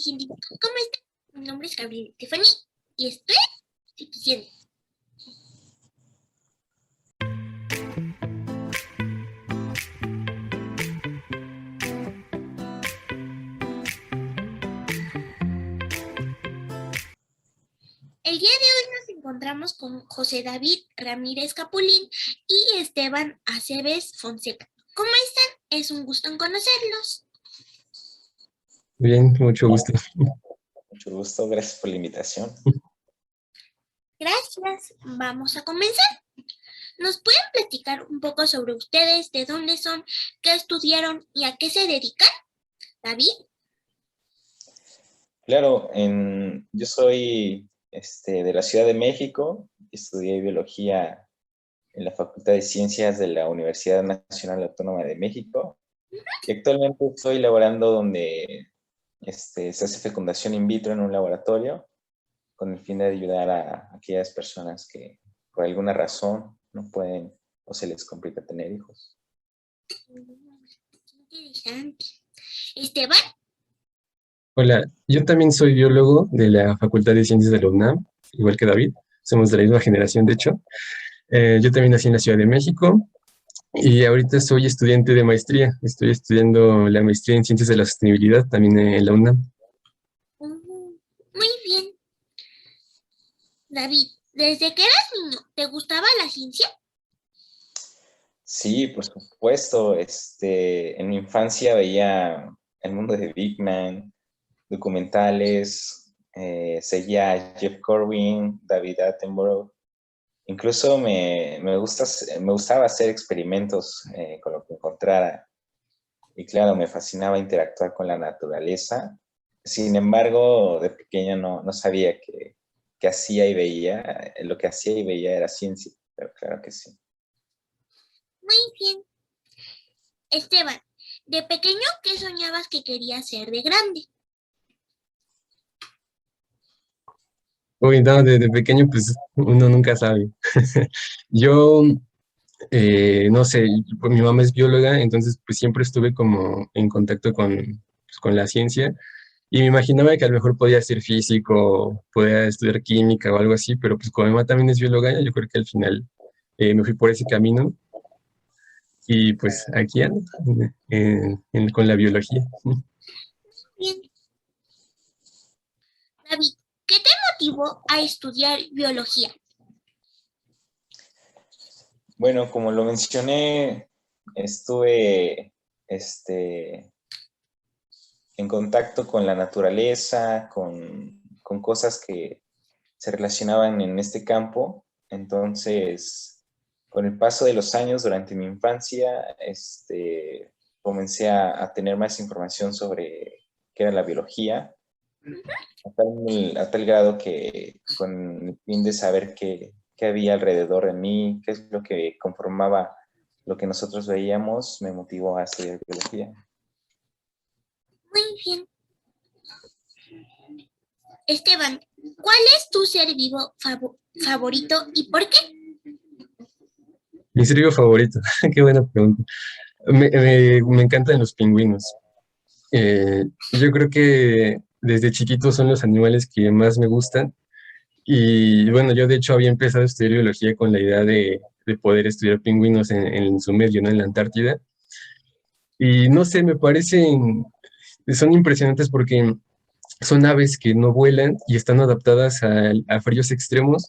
científica. ¿Cómo están? Mi nombre es Gabriel Tiffany y estoy suficiente. El día de hoy nos encontramos con José David Ramírez Capulín y Esteban Aceves Fonseca. ¿Cómo están? Es un gusto en conocerlos. Bien, mucho gusto. Mucho gusto, gracias por la invitación. Gracias. Vamos a comenzar. ¿Nos pueden platicar un poco sobre ustedes, de dónde son, qué estudiaron y a qué se dedican? David. Claro, yo soy de la Ciudad de México, estudié biología en la Facultad de Ciencias de la Universidad Nacional Autónoma de México y actualmente estoy laborando donde se hace fecundación in vitro en un laboratorio con el fin de ayudar a aquellas personas que por alguna razón no pueden o se les complica tener hijos. Interesante. Esteban. Hola, yo también soy biólogo de la Facultad de Ciencias de la UNAM, igual que David, somos de la misma generación, de hecho. Yo también nací en la Ciudad de México y ahorita soy estudiante de maestría. Estoy estudiando la maestría en Ciencias de la Sostenibilidad, también en la UNAM. Muy bien. David, ¿desde que eras niño te gustaba la ciencia? Sí, por supuesto. En mi infancia veía El Mundo de Big Man, documentales, seguía a Jeff Corwin, David Attenborough. Incluso me gustaba hacer experimentos con lo que encontrara. Y claro, me fascinaba interactuar con la naturaleza. Sin embargo, de pequeño no sabía qué hacía y veía. Lo que hacía y veía era ciencia, pero claro que sí. Muy bien. Esteban, de pequeño, ¿qué soñabas que querías ser de grande? Uy, no, desde pequeño pues uno nunca sabe. Yo, no sé, pues, mi mamá es bióloga, entonces pues siempre estuve como en contacto con la ciencia. Y me imaginaba que a lo mejor podía ser físico, podía estudiar química o algo así, pero pues como mi mamá también es bióloga, yo creo que al final me fui por ese camino y pues aquí ando con la biología. Bien. David, ¿qué te motivó a estudiar biología? Bueno, como lo mencioné, estuve en contacto con la naturaleza, con cosas que se relacionaban en este campo. Entonces, con el paso de los años, durante mi infancia, comencé a tener más información sobre qué era la biología, a tal grado que con el fin de saber qué había alrededor de mí, qué es lo que conformaba lo que nosotros veíamos, me motivó a estudiar biología. Muy bien. Esteban, ¿cuál es tu ser vivo favorito y por qué? Mi ser vivo favorito, qué buena pregunta. Me encantan los pingüinos. Yo creo que desde chiquito son los animales que más me gustan. Y bueno, yo de hecho había empezado a estudiar biología con la idea de poder estudiar pingüinos en su medio, ¿no? En la Antártida. Y no sé, me parecen, son impresionantes porque son aves que no vuelan y están adaptadas a fríos extremos.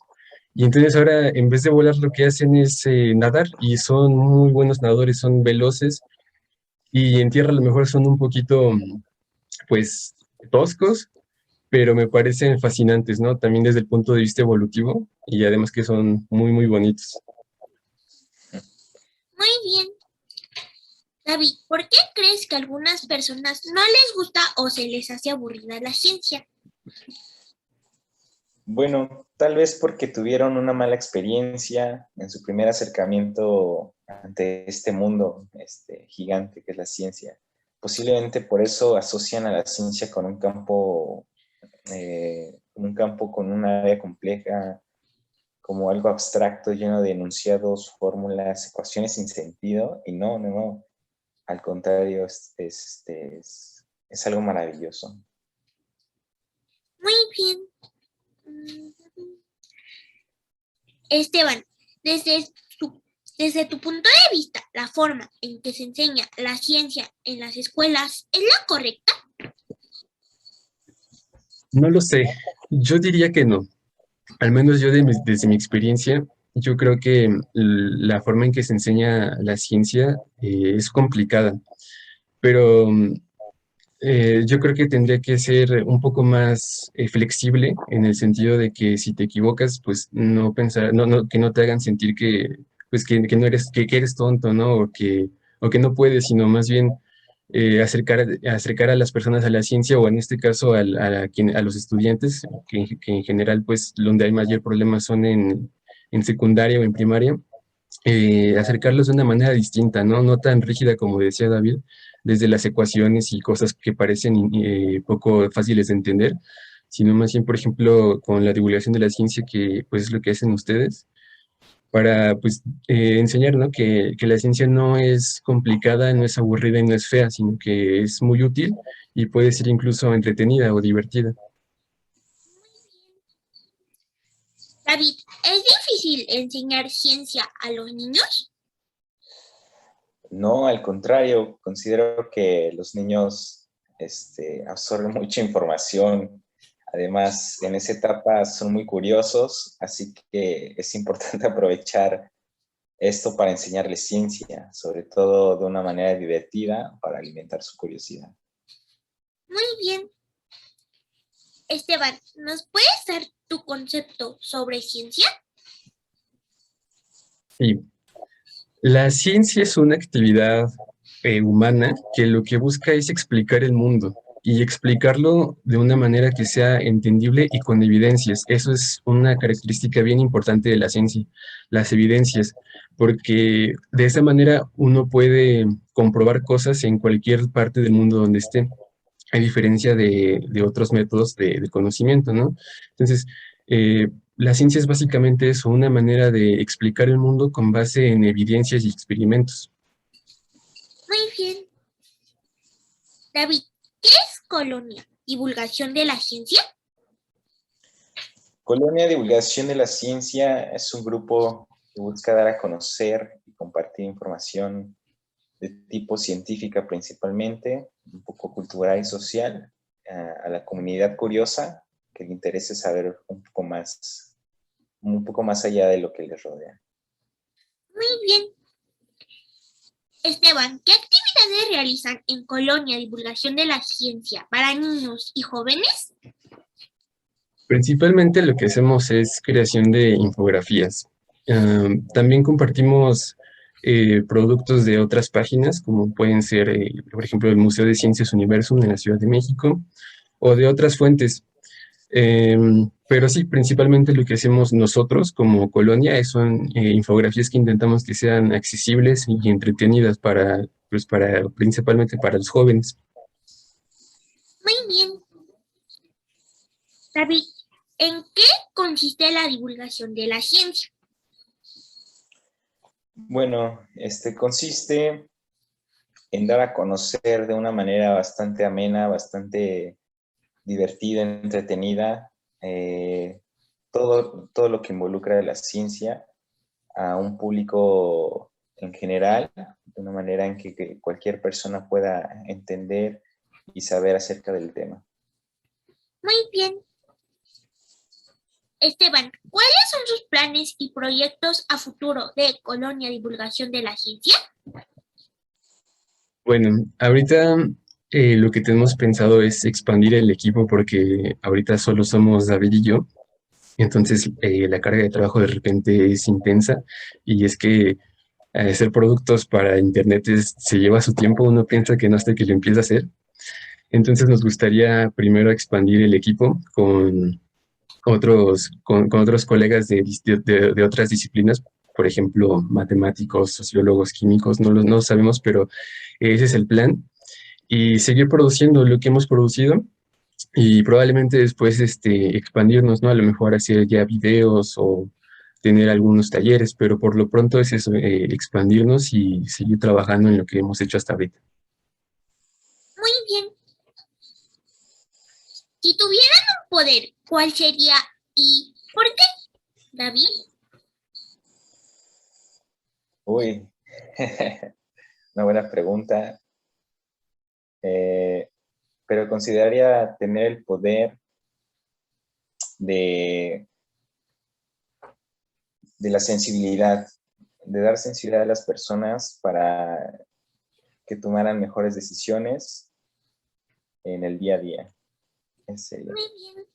Y entonces ahora, en vez de volar, lo que hacen es nadar y son muy buenos nadadores, son veloces. Y en tierra a lo mejor son un poquito, pues, toscos, pero me parecen fascinantes, ¿no? También desde el punto de vista evolutivo y además que son muy, muy bonitos. Muy bien. David, ¿por qué crees que a algunas personas no les gusta o se les hace aburrida la ciencia? Bueno, tal vez porque tuvieron una mala experiencia en su primer acercamiento ante este mundo gigante que es la ciencia. Posiblemente por eso asocian a la ciencia con un campo con una área compleja, como algo abstracto, lleno de enunciados, fórmulas, ecuaciones sin sentido, y no. Al contrario, es algo maravilloso. Muy bien. Esteban, desde desde tu punto de vista, la forma en que se enseña la ciencia en las escuelas es la correcta. No lo sé, yo diría que no. Al menos yo desde mi experiencia, yo creo que la forma en que se enseña la ciencia es complicada, pero yo creo que tendría que ser un poco más flexible en el sentido de que si te equivocas, pues no pensar, que no te hagan sentir pues que no eres, que eres tonto, ¿no? O que no puedes, sino más bien acercar a las personas a la ciencia o en este caso a los estudiantes, que en general, pues donde hay mayor problema son en secundaria o en primaria, acercarlos de una manera distinta, ¿no? No tan rígida como decía David, desde las ecuaciones y cosas que parecen poco fáciles de entender, sino más bien, por ejemplo, con la divulgación de la ciencia, que pues es lo que hacen ustedes, para pues enseñar, ¿no? Que la ciencia no es complicada, no es aburrida y no es fea, sino que es muy útil y puede ser incluso entretenida o divertida. David, ¿es difícil enseñar ciencia a los niños? No, al contrario, considero que los niños absorben mucha información. Además, en esa etapa son muy curiosos, así que es importante aprovechar esto para enseñarles ciencia, sobre todo de una manera divertida para alimentar su curiosidad. Muy bien. Esteban, ¿nos puedes dar tu concepto sobre ciencia? Sí, la ciencia es una actividad humana que lo que busca es explicar el mundo y explicarlo de una manera que sea entendible y con evidencias. Eso es una característica bien importante de la ciencia, las evidencias, porque de esa manera uno puede comprobar cosas en cualquier parte del mundo donde esté, a diferencia de otros métodos de conocimiento, ¿no? Entonces, la ciencia es básicamente eso, una manera de explicar el mundo con base en evidencias y experimentos. Muy bien. David, ¿qué es Colonia? ¿Divulgación de la ciencia? Colonia Divulgación de la Ciencia es un grupo que busca dar a conocer y compartir información de tipo científica principalmente, un poco cultural y social, a la comunidad curiosa que le interese saber un poco más allá de lo que les rodea. Muy bien. Esteban, ¿qué actividades realizan en Colonia Divulgación de la Ciencia para niños y jóvenes? Principalmente lo que hacemos es creación de infografías. También compartimos productos de otras páginas, como pueden ser, por ejemplo, el Museo de Ciencias Universum en la Ciudad de México, o de otras fuentes. Pero sí, principalmente lo que hacemos nosotros como colonia son infografías que intentamos que sean accesibles y entretenidas pues principalmente para los jóvenes. Muy bien. David, ¿en qué consiste la divulgación de la ciencia? Bueno, consiste en dar a conocer de una manera bastante amena, bastante divertida, entretenida, todo lo que involucra la ciencia a un público en general, de una manera en que cualquier persona pueda entender y saber acerca del tema. Muy bien. Esteban, ¿cuáles son sus planes y proyectos a futuro de Colonia Divulgación de la Ciencia? Bueno, ahorita lo que tenemos pensado es expandir el equipo porque ahorita solo somos David y yo, entonces la carga de trabajo de repente es intensa y es que hacer productos para internet se lleva su tiempo, uno piensa que no hasta que lo empieza a hacer. Entonces nos gustaría primero expandir el equipo con otros colegas de otras disciplinas, por ejemplo, matemáticos, sociólogos, químicos, no lo sabemos, pero ese es el plan. Y seguir produciendo lo que hemos producido y probablemente después expandirnos, ¿no? A lo mejor hacer ya videos o tener algunos talleres, pero por lo pronto es eso, expandirnos y seguir trabajando en lo que hemos hecho hasta ahorita. Muy bien. Si tuvieran un poder, ¿cuál sería y por qué, David? Uy, una buena pregunta. Pero consideraría tener el poder de, de la sensibilidad, de dar sensibilidad a las personas para que tomaran mejores decisiones en el día a día. Ese, Muy bien.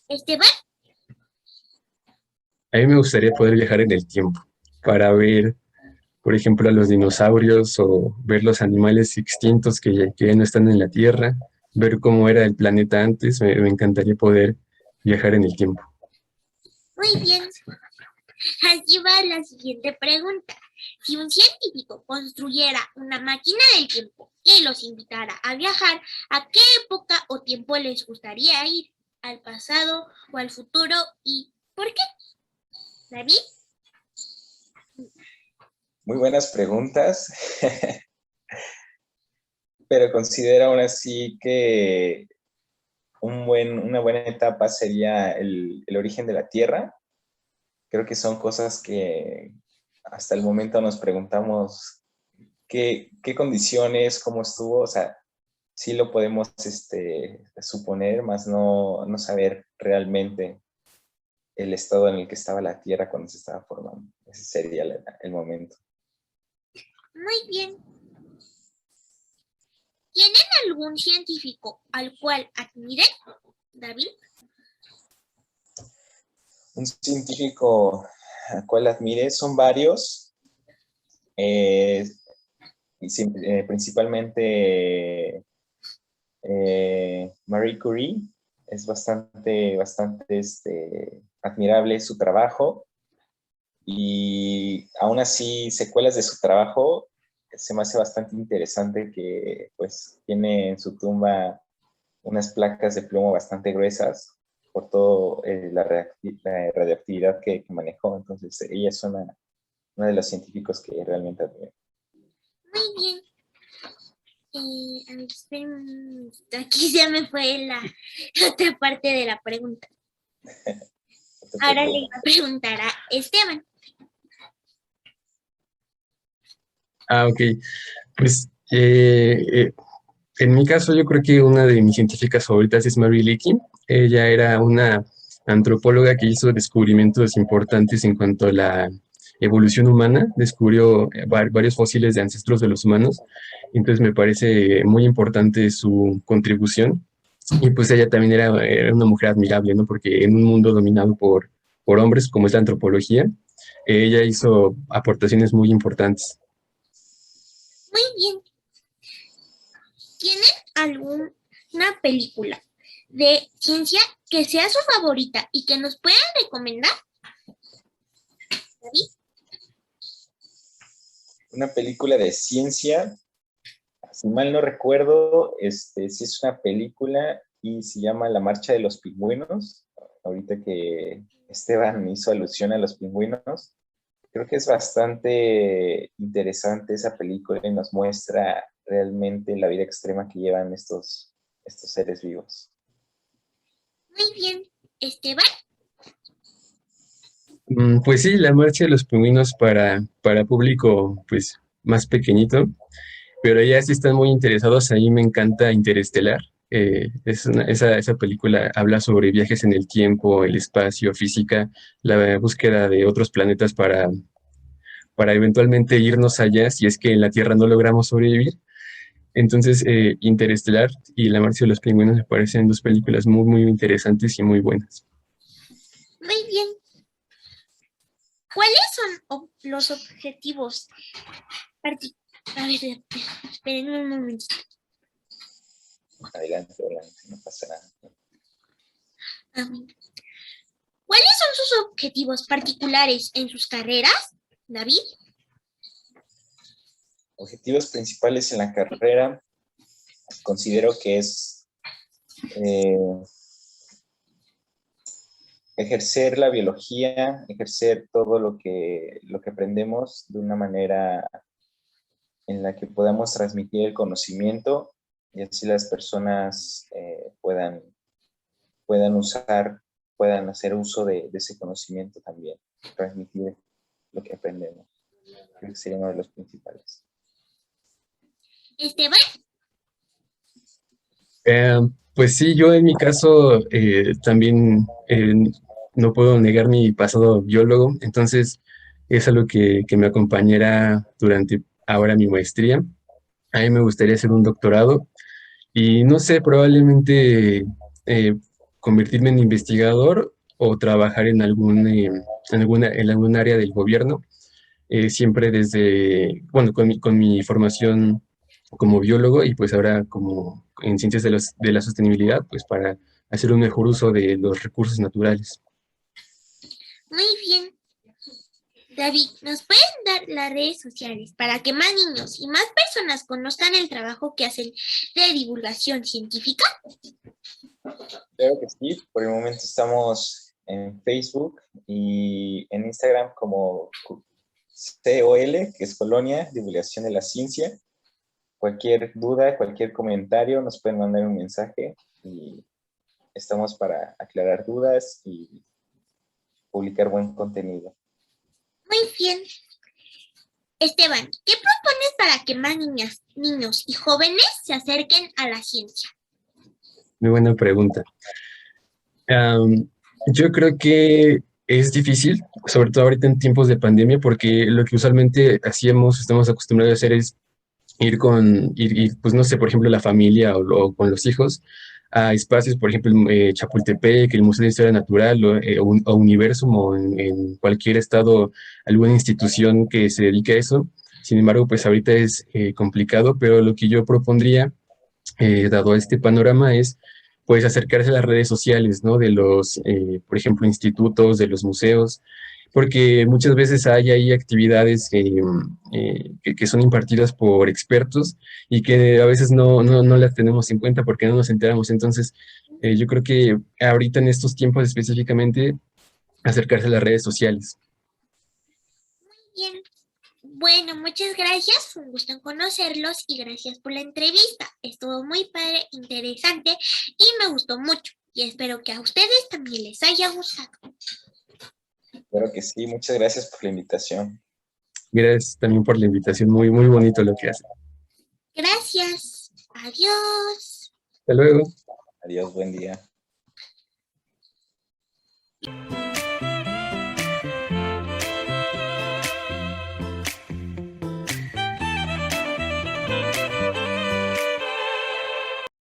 Esteban, A mí me gustaría poder viajar en el tiempo para ver, por ejemplo, a los dinosaurios o ver los animales extintos que ya no están en la Tierra, ver cómo era el planeta antes. Me encantaría poder viajar en el tiempo. muy bien. Aquí va la siguiente pregunta. Si un científico construyera una máquina del tiempo y los invitara a viajar, ¿a qué época o tiempo les gustaría ir? ¿Al pasado o al futuro? ¿Y por qué? David, muy buenas preguntas, pero considero aún así que una buena etapa sería el origen de la Tierra. Creo que son cosas que hasta el momento nos preguntamos qué condiciones, cómo estuvo, o sea, sí lo podemos suponer, más no saber realmente el estado en el que estaba la Tierra cuando se estaba formando. Ese sería el momento. muy bien. ¿Tienen algún científico al cual admiren? David, Un científico al cual admire son varios, principalmente Marie Curie. Es bastante admirable su trabajo, y aún así secuelas de su trabajo se me hace bastante interesante, que pues tiene en su tumba unas placas de plomo bastante gruesas por todo la radioactividad que manejó. Entonces ella es una de los científicos que realmente admiro. muy bien. A ver, esperen un momento. Aquí ya me fue la otra parte de la pregunta. No te Ahora le preocupes. iba a preguntar a Esteban. Ah, ok. Pues en mi caso yo creo que una de mis científicas favoritas es Mary Leakey. Ella era una antropóloga que hizo descubrimientos importantes en cuanto a la evolución humana. Descubrió varios fósiles de ancestros de los humanos. Entonces me parece muy importante su contribución. Y pues ella también era una mujer admirable, ¿no? Porque en un mundo dominado por hombres, como es la antropología, ella hizo aportaciones muy importantes. Muy bien. ¿Tienen alguna película de ciencia que sea su favorita y que nos puedan recomendar? David, Una película de ciencia, si mal no recuerdo, sí es una película y se llama La Marcha de los Pingüinos. Ahorita que Esteban hizo alusión a los pingüinos, creo que es bastante interesante esa película y nos muestra realmente la vida extrema que llevan estos seres vivos. muy bien. Esteban, Pues sí, la marcha de los pingüinos para público pues más pequeñito, pero ya si están muy interesados, a mí me encanta Interestelar. Esa película habla sobre viajes en el tiempo, el espacio, física, la búsqueda de otros planetas para eventualmente irnos allá si es que en la Tierra no logramos sobrevivir. Entonces, Interestelar y La marcha de los pingüinos me parecen dos películas muy, muy interesantes y muy buenas. muy bien. ¿Cuáles son los objetivos particulares? A ver, esperen un momento. Adelante, adelante, no pasa nada. ¿Cuáles son sus objetivos particulares en sus carreras, David? Objetivos principales en la carrera, considero que es ejercer la biología, ejercer todo lo que aprendemos de una manera en la que podamos transmitir el conocimiento, y así las personas puedan puedan hacer uso de ese conocimiento también, transmitir lo que aprendemos. Creo que sería uno de los principales. Esteban. Pues sí, yo en mi caso también no puedo negar mi pasado biólogo, entonces es algo que me acompañará durante ahora mi maestría. A mí me gustaría hacer un doctorado y no sé, probablemente eh, convertirme en investigador o trabajar en en algún área del gobierno, siempre desde, bueno, con mi formación como biólogo y pues ahora como en ciencias de la sostenibilidad, pues para hacer un mejor uso de los recursos naturales. Muy bien. David, ¿nos pueden dar las redes sociales para que más niños y más personas conozcan el trabajo que hacen de divulgación científica? Creo que sí. Por el momento estamos en Facebook y en Instagram como COL, que es Colonia Divulgación de la Ciencia. Cualquier duda, cualquier comentario, nos pueden mandar un mensaje y estamos para aclarar dudas y publicar buen contenido. Muy bien. Esteban, ¿qué propones para que más niñas, niños y jóvenes se acerquen a la ciencia? Muy buena pregunta. Yo creo que es difícil, sobre todo ahorita en tiempos de pandemia, porque lo que usualmente hacíamos, estamos acostumbrados a hacer es ir, pues no sé, por ejemplo, la familia o con los hijos a espacios, por ejemplo, Chapultepec, el Museo de Historia Natural o Universum o en cualquier estado, alguna institución que se dedique a eso. Sin embargo, pues ahorita es complicado, pero lo que yo propondría, dado este panorama, es pues acercarse a las redes sociales, ¿no? De los, por ejemplo, institutos, de los museos, porque muchas veces hay ahí actividades que son impartidas por expertos y que a veces no las tenemos en cuenta porque no nos enteramos. Entonces, yo creo que ahorita en estos tiempos específicamente, acercarse a las redes sociales. Bien. Bueno, muchas gracias. Fue un gusto en conocerlos y gracias por la entrevista. Estuvo muy padre, interesante y me gustó mucho. Y espero que a ustedes también les haya gustado. Espero que sí. Muchas gracias por la invitación. Gracias también por la invitación. Muy, muy bonito lo que hacen. Gracias. Adiós. Hasta luego. Adiós, buen día.